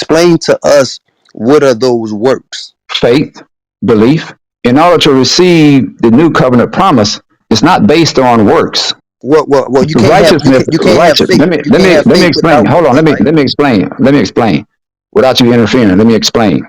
explain to us what are those works? Faith, belief. In order to receive the new covenant promise, it's not based on works. Well, you can't have Righteousness, you can't have righteous. faith. You can't have Let me faith explain. without Hold on. works, right? Let me explain. Let me explain. Without you interfering, let me explain.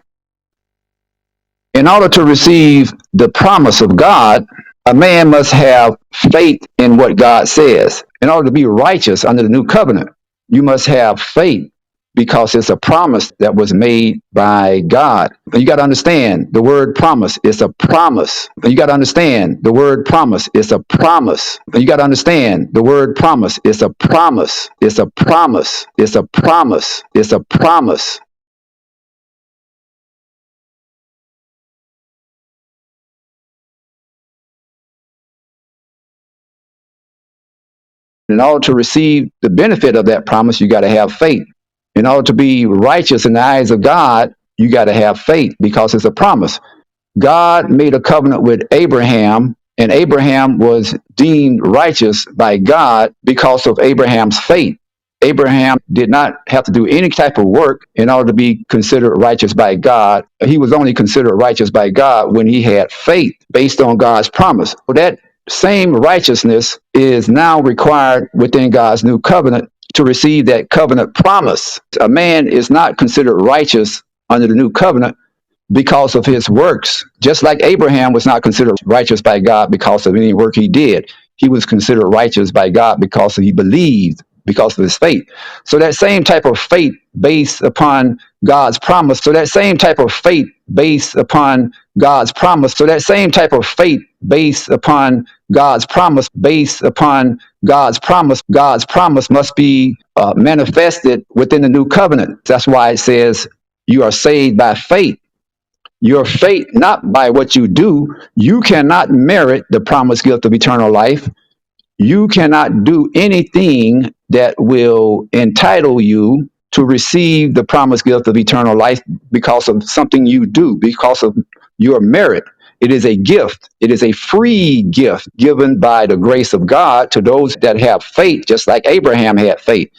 In order to receive the promise of God, a man must have faith in what God says. In order to be righteous under the new covenant, you must have faith because it's a promise that was made by God. You got to understand the word promise is a promise. You got to understand the word promise is a promise. You got to understand the word promise is a promise. It's a promise. It's a promise. It's a promise. In order to receive the benefit of that promise, you got to have faith. In order to be righteous in the eyes of God, you got to have faith because it's a promise. God made a covenant with Abraham, and Abraham was deemed righteous by God because of Abraham's faith. Abraham did not have to do any type of work in order to be considered righteous by God. He was only considered righteous by God when he had faith based on God's promise. So that same righteousness is now required within God's new covenant to receive that covenant promise. A man is not considered righteous under the new covenant because of his works. Just like Abraham was not considered righteous by God because of any work he did, he was considered righteous by God because he believed, because of his faith. So that same type of faith based upon God's promise, so that same type of faith based upon God's promise, so that same type of faith based upon God's promise, based upon God's promise must be manifested within the new covenant. That's why it says you are saved by faith. Your faith, not by what you do. You cannot merit the promised gift of eternal life. You cannot do anything that will entitle you to receive the promised gift of eternal life because of something you do, because of your merit. It is a gift. It is a free gift given by the grace of God to those that have faith, just like Abraham had faith.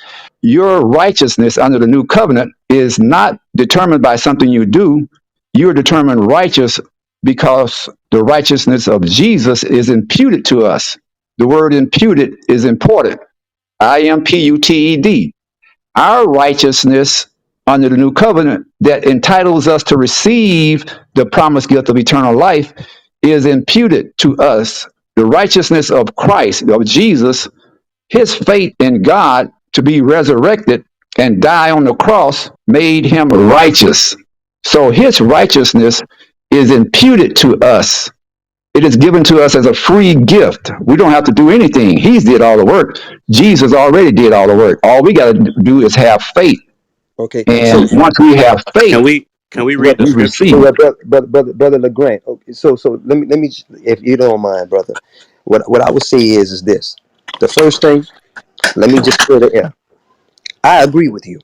Your righteousness under the new covenant is not determined by something you do. You're determined righteous because the righteousness of Jesus is imputed to us. The word imputed is important. IMPUTED. Our righteousness under the new covenant that entitles us to receive the promised gift of eternal life is imputed to us. The righteousness of Christ, of Jesus, his faith in God to be resurrected and die on the cross made him righteous. So his righteousness is imputed to us. It is given to us as a free gift. We don't have to do anything. He did all the work. Jesus already did all the work. All we got to do is have faith. Okay, so And once we have Can faith, we read what, the we scripture? receive. brother LeGrand. Okay, so let me if you don't mind, brother. What I would say is this. The first thing, let me just clear the air. I agree with you.